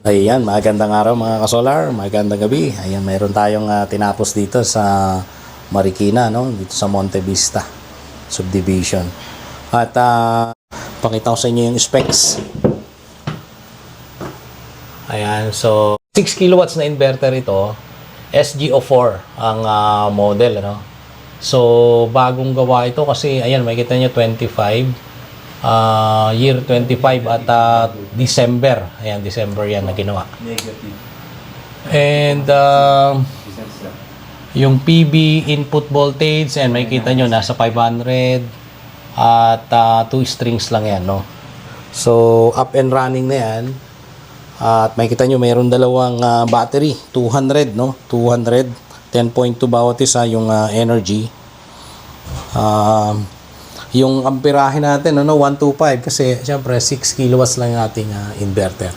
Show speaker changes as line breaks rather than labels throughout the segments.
Ayan, magandang araw mga kasolar, magandang gabi. Ayan, mayroon tayong tinapos dito sa Marikina, no? Dito sa Monte Vista Subdivision. At pakita ko sa inyo yung specs. Ayan, so 6 kilowatts na inverter ito, SGO4 ang model, ano? So bagong gawa ito kasi ayan, makikita niyo 25 year 25 at December. Ayan, December yan na ginawa. And yung PB input voltage, and makikita nyo nasa 500 at 2 strings lang yan, no? So up and running na yan. At makikita nyo mayroon dalawang battery, 200, no? 200 10.2 bawat isa yung energy. Yung amperahe natin, ano, 125 kasi syempre 6 kilowatts lang yung ating inverter.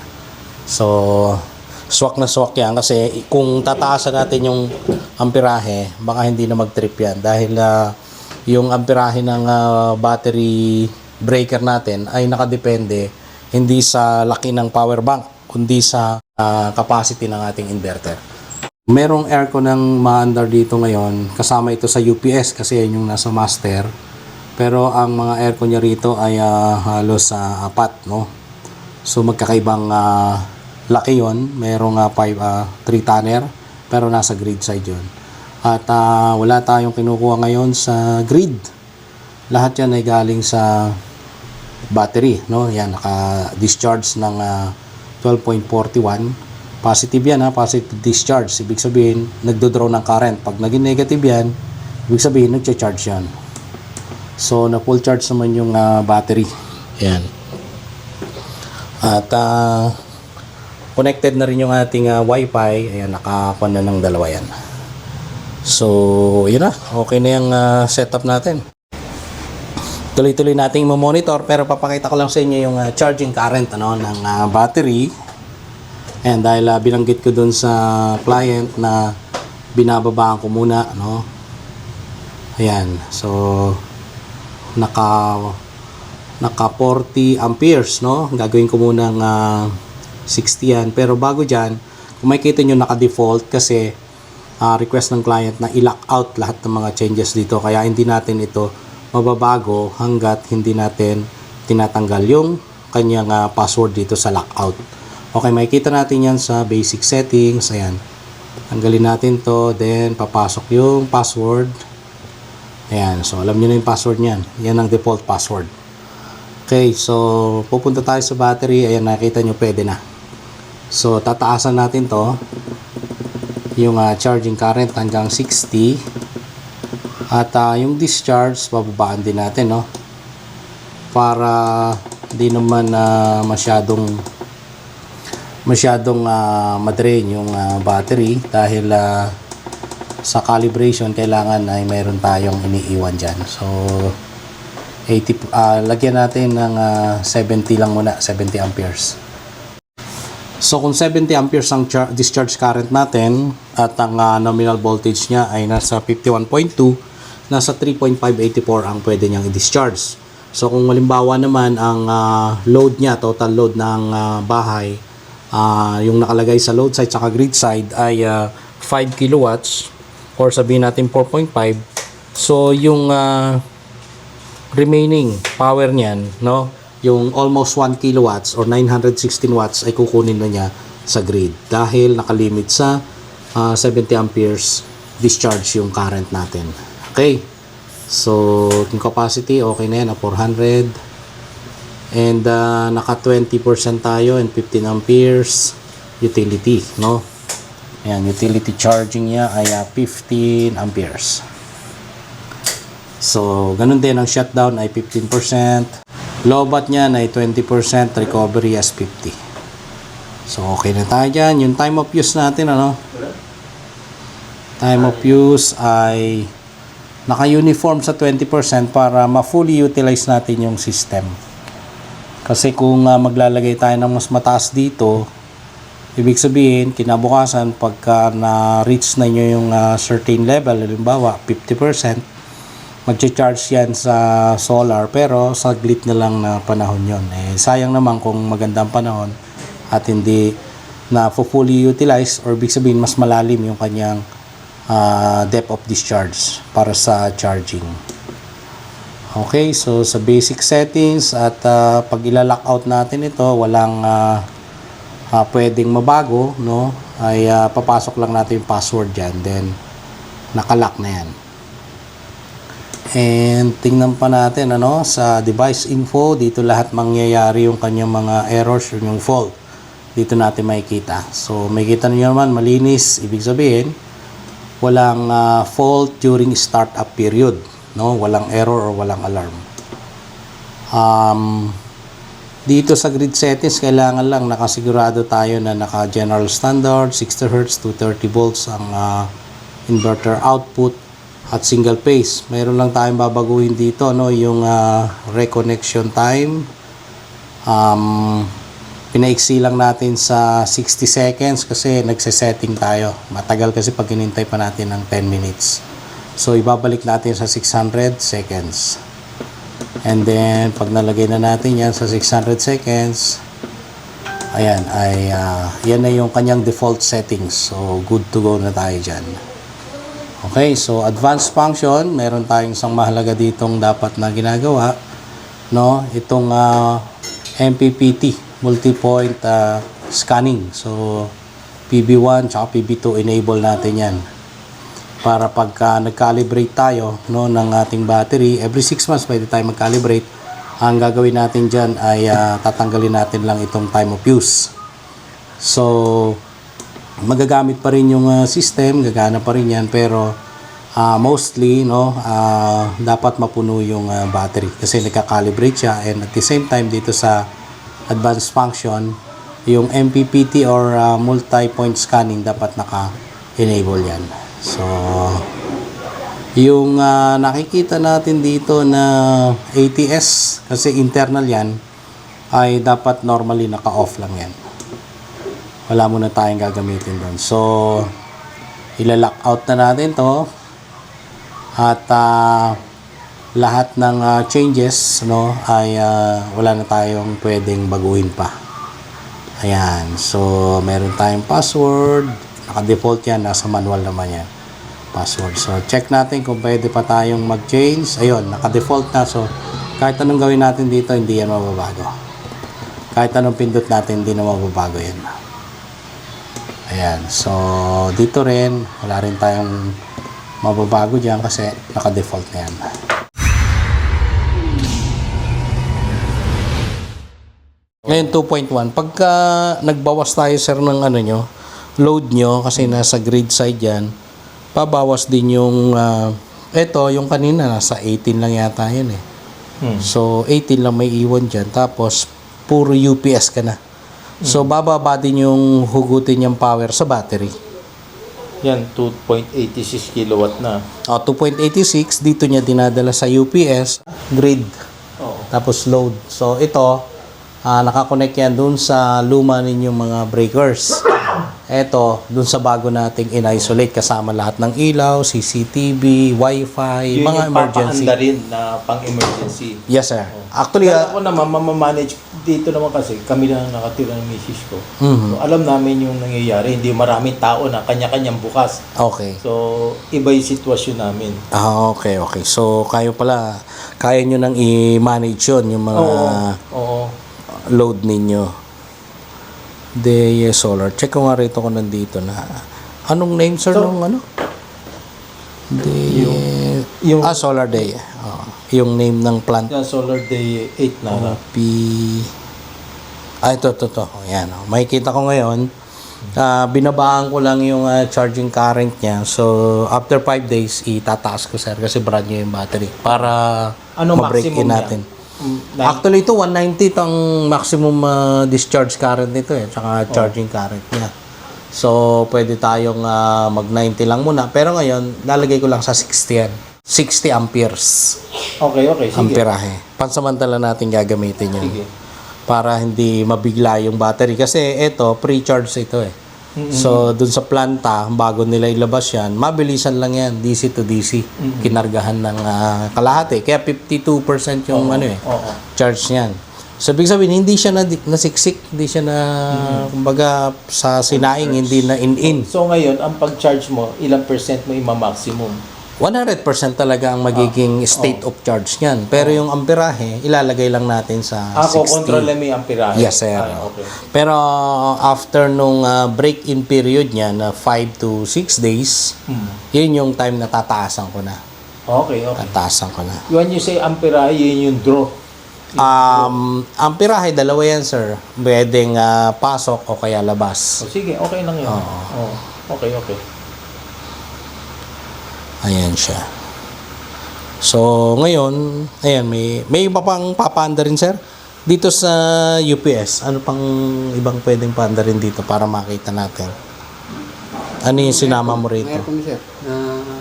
So swak na swak yan kasi kung tataasan natin yung amperahe, baka hindi na mag-trip yan dahil yung amperahe ng battery breaker natin ay nakadepende hindi sa laki ng power bank kundi sa capacity ng ating inverter. Merong aircon ng maandar dito ngayon, kasama ito sa UPS kasi yan yung nasa master. Pero ang mga aircon niya rito ay halos 4, no? So magkakaibang laki yon. Merong 3 tonner pero nasa grid side yon. At wala tayong kinukuha ngayon sa grid. Lahat yan ay galing sa battery, no? Yan, naka-discharge ng 12.41. Positive yan, positive discharge. Ibig sabihin, nagdo-draw ng current. Pag naging negative yan, ibig sabihin, nagcha-charge yan. So, na full charge naman yung battery. Ayan. At connected na rin yung ating Wi-Fi. Ayan, nakakuha na ng dalawa yan. So, yun na. Okay na yung setup natin. Tuloy-tuloy nating monitor pero papakita ko lang sa inyo yung charging current, ano, ng battery. And dahil binanggit ko dun sa client na binababaan ko muna, no? Ayan. So, naka 40 amperes, no? Gagawin ko muna ng 60 yan. Pero bago dyan, kung makikita nyo naka-default kasi request ng client na i-lock out lahat ng mga changes dito. Kaya hindi natin ito mababago hanggat hindi natin tinatanggal yung kanyang password dito sa lockout. Okay, makikita natin yan sa basic settings. Ayan. Tanggalin natin to, then papasok yung password. Ayan, so alam nyo na yung password nyan. Yan ang default password. Okay, so pupunta tayo sa battery. Ayan, nakita nyo, pwede na. So tataasan natin to, yung charging current hanggang 60. At yung discharge, bababaan din natin, no? Para di naman masyadong madrain yung battery dahil sa calibration kailangan ay mayroon tayong iniiwan dyan. So 80, lagyan natin ng 70 lang muna, 70 amperes. So kung 70 amperes ang discharge current natin at ang nominal voltage niya ay nasa 51.2, nasa 3.584 ang pwede niyang i-discharge. So kung halimbawa naman ang load niya, total load ng bahay, yung nakalagay sa load side saka grid side ay 5 kilowatts or sabihin natin 4.5. So yung remaining power niyan, no, yung almost 1 kilowatts or 916 watts ay kukunin na niya sa grid dahil nakalimit sa 70 amperes discharge yung current natin. Okay, so yung capacity okay na yan, 400. And naka 20% tayo and 15 amperes utility, no? Ayan, utility charging niya ay 15 amperes. So ganun din ang shutdown ay 15%. Lowbat niya ay 20%, recovery as 50. So okay na tayo dyan. Yung time of use natin, ano? Time of use ay naka-uniform sa 20% para ma-fully utilize natin yung system. Kasi kung maglalagay tayo ng mas mataas dito, ibig sabihin, kinabukasan, pagka na-reach na nyo yung certain level, halimbawa 50%, mag-charge yan sa solar, pero saglit na lang na panahon yon. Sayang naman kung magandang panahon at hindi na fully utilized, or ibig sabihin mas malalim yung kanyang depth of discharge para sa charging. Okay, so sa basic settings at pag ila-lock out natin ito, walang pwedeng mabago, no? Ay papasok lang natin yung password dyan, then nakalock na yan. And tingnan pa natin sa device info, dito lahat mangyayari yung kanyang mga errors or yung fault. Dito natin makikita. So makikita niyo naman malinis, ibig sabihin walang fault during startup period, no? Walang error or walang alarm. Dito sa grid settings, kailangan lang nakasigurado tayo na naka general standard 60 Hz to 30 volts ang inverter output at single phase. Mayroon lang tayong babaguhin dito, no, yung reconnection time. Pinaiksi lang natin sa 60 seconds kasi nagse-setting tayo. Matagal kasi pag hinintay pa natin ng 10 minutes. So ibabalik natin sa 600 seconds. And then pag nalagay na natin yan sa 600 seconds, ayan, ay yan na yung kanyang default settings. So good to go na tayo dyan. Okay, so advanced function, meron tayong isang mahalaga ditong dapat na ginagawa, no? Itong MPPT, multi-point scanning. So PB1 at PB2, enable natin yan. Para pagka nag-calibrate tayo, no, ng ating battery, every 6 months pwede tayo mag-calibrate. Ang gagawin natin dyan ay tatanggalin natin lang itong time of use. So magagamit pa rin yung system, gagana pa rin yan, pero mostly, no, dapat mapuno yung battery kasi nagka-calibrate siya. And at the same time dito sa advanced function, yung MPPT or multi-point scanning dapat naka-enable yan. So yung nakikita natin dito na ATS, kasi internal yan, ay dapat normally naka-off lang yan. Wala muna tayong gagamitin doon. So ila-lock out na natin to, at lahat ng changes, no, ay wala na tayong pwedeng baguhin pa. Ayan, so meron tayong password, naka-default yan, nasa manual naman yan, password. So check natin kung pwede pa tayong mag-change. Ayun, naka-default na, so kahit anong gawin natin dito, hindi yan mababago. Kahit anong pindot natin, hindi na mababago yan. Ayan, so dito rin wala rin tayong mababago dyan kasi naka-default na yan. Ngayon 2.1, pagka nagbawas tayo sir ng load nyo, kasi nasa grid side yan, pabawas din yung eto, yung kanina nasa 18 lang yata yun eh. So 18 lang may iwan dyan, tapos puro UPS ka na. So bababa din yung hugutin yung power sa battery.
Yan, 2.86 kilowatt na.
2.86, dito niya dinadala sa UPS, grid, tapos load. So ito, nakakonect yan dun sa luma ninyong mga breakers. Ito, dun sa bago nating in-isolate, kasama lahat ng ilaw, CCTV, Wi-Fi,
Yun
mga
yung
emergency.
papaanda rin na pang-emergency.
Yes sir. Actually,
Kaya ako naman, mamamanage dito naman kasi kami lang nakatira ng misis ko. So, alam namin yung nangyayari. Hindi maraming tao na kanya-kanyang bukas.
okay.
So, iba yung sitwasyon namin.
Okay. So, kayo pala, kaya nyo nang i-manage yun, yung mga
Oo.
load ninyo. The solar. Check ko nga rito kung nandito na. Anong name sir nung
Yung
Solar Day. Yung name ng plant.
yan, Solar Day 8 na.
Ito. Ayan. Makikita ko ngayon. Binabaan ko lang yung charging current niya. So, after 5 days, itataas ko sir kasi brand new yung battery. Para ma-break in natin. Actually, ito 190 itong maximum discharge current nito eh. Tsaka charging current niya. So, pwede tayong mag-90 lang muna. Pero ngayon, lalagay ko lang sa 60 yan. 60 amperes.
Okay, sige.
Amperahe. Pansamantala natin gagamitin yun.
Sige.
Para hindi mabigla yung battery. Kasi ito, pre-charge ito eh. So, dun sa planta, bago nila ilabas yan, mabilisan lang yan, DC to DC. Kinargahan ng kalahati. Kaya 52% yung charge niyan. So, ibig sabihin, hindi siya nasiksik, hindi siya kumbaga, sa sinaing, hindi na in-in.
So ngayon, ang pag-charge mo, ilang percent mo ima-maximum?
100% talaga ang magiging state of charge niyan. Pero yung amperahe, ilalagay lang natin sa 60.
Control mo yung amperahe?
Yes, sir.
Okay.
Pero after nung break-in period niya na 5 to 6 days, yun yung time na tataasan ko na.
Okay.
Tataasan ko na.
When you say amperahe, yun yung draw.
Amperahe, dalawa yan, sir. Pwedeng pasok o kaya labas.
Sige, okay lang yun. Okay.
Ayan siya. So, ngayon, ayan, may iba pang papaanda rin, sir. Dito sa UPS, ano pang ibang pwedeng paanda rin dito para makita natin? Ano yung sinama mo rito?
Meron sir,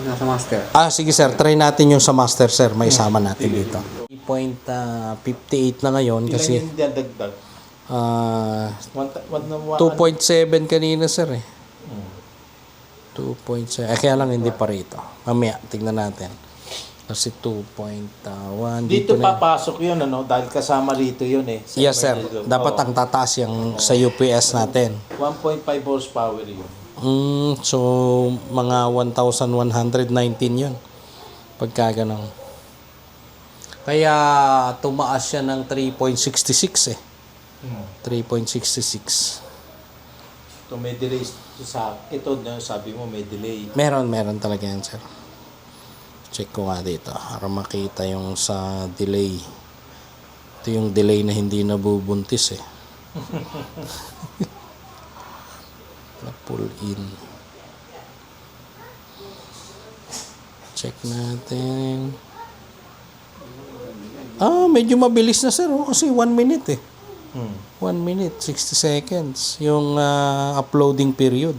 nasa master.
Sige, sir. Try natin yung sa master, sir. May isama natin dito. 3.58 na ngayon
Ilan
kasi
yung dadagdag?
2.7 kanina, sir, eh. 2.7. Kaya lang hindi pa rito. Mamaya, tignan natin. Kasi 2.1.
Dito
na.
papasok yun, ano? Dahil kasama rito yun eh.
Yes, sir. Dapat ang tataas yung sa UPS natin.
1.5 horsepower yun.
So, mga 1,119 yun. Pagka ganun. Kaya, tumaas siya ng 3.66 eh. 3.66.
So may delay ito na sabi mo may delay.
Meron talaga yan, sir. Check ko nga dito para makita yung sa delay. Ito yung delay na hindi nabubuntis eh. Na pull in. Check natin. Medyo mabilis na, sir. Kasi 1 minute eh. 1 minute, 60 seconds. Yung uploading period.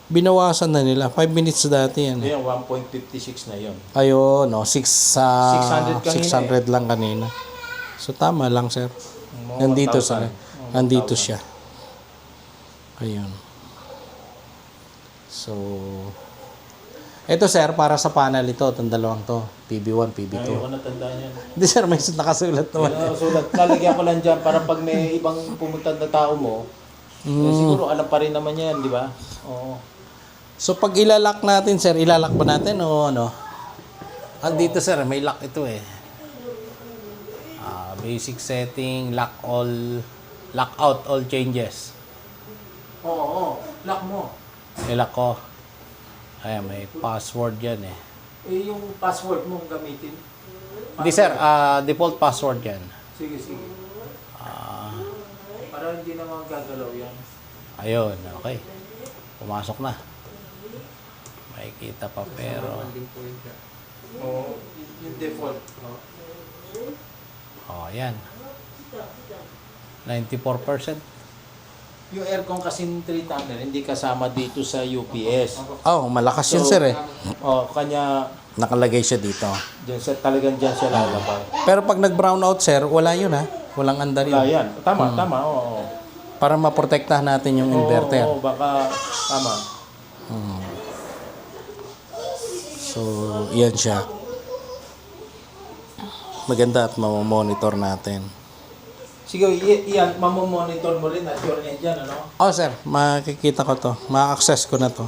Binawasan na nila. 5 minutes dati yan.
Yan, 1.56 na yun.
Ayun, no. 600
kanina
lang kanina. So, tama lang, sir.
Mga
Nandito
1,000.
nandito siya. Ayun. So, ito, sir, para sa panel ito, itong dalawang to. PB1, PB2.
Ayoko na tandaan yan.
Hindi, sir, may nakasulat naman.
Sulat. Lalagyan ko lang dyan para pag may ibang pumunta na tao mo, siguro alam pa rin naman yan, di ba? Oo.
So, pag ilalak natin, sir, ilalak ba natin o ano? Andito, sir, may lock ito eh. Basic setting, lock out all changes.
Oo. Lock mo.
Ilalak ko. Ayan, may password yan eh.
Yung password mo gamitin.
Hindi, sir, default password yan.
Sige. Para hindi naman gagalaw yan.
Ayun, okay. Pumasok na. Makikita pa pero...
Oo. Yung default.
Ayan. 94%.
Yung aircon kasi 3 tunnel, hindi kasama dito sa UPS.
Malakas yun, sir eh.
Kanya,
Nakalagay siya dito.
talagang dyan siya lalabas.
Pero pag nag-brownout, sir, wala yun ha. Walang andar
Wala
yun.
yan. Tama, oo.
Para maprotektahan natin yung inverter.
Oo, baka, tama.
So, yan siya. Maganda at mamamonitor natin.
Sige, iyan, mamomonitor mo rin at yun yan dyan, ano?
Sir, makikita ko to. Ma-access ko na to.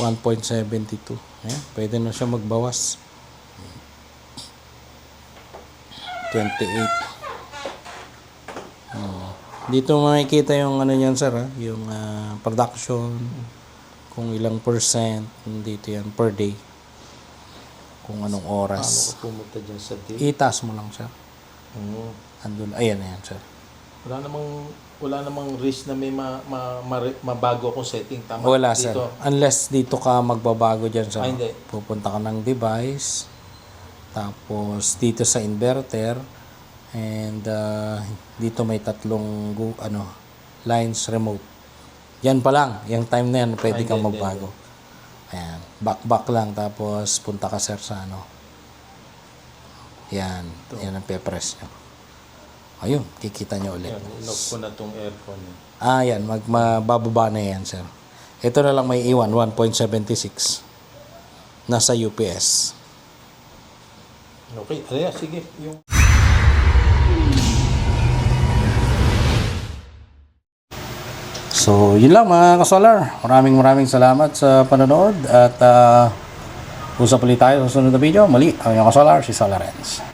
1.72. Ayan, pwede na siya magbawas. 28. Dito makikita yung ano niyan, sir, ha? Yung production, kung ilang percent, dito yan per day. Kung anong oras.
Paano ko pumunta dyan sa day?
Itaas mo lang, sir. Andun, ayan, sir.
Wala namang risk na may mabago akong setting. Tama?
Wala,
dito.
sir. Unless dito ka magbabago dyan, sir.
Hindi.
Pupunta ka ng device. Tapos, dito sa inverter. And, dito may tatlong lines remote. Yan pa lang. Yung time na yan, pwede kang magbago. Ayan. Back lang. Tapos, punta ka, sir, sa Yan. Yan ang pe-press nyo. Ayun, kikita nyo ulit.
Yan, lock ko na tong aircon.
Yan, mabababa na yan, sir. Ito na lang may iwan, 1.76. Nasa UPS.
Okay, sige.
So, yun lang mga kasolar. Maraming salamat sa panonood at usap ulit tayo sa susunod na video. Muli, ang inyong kasolar, si Solar Renz.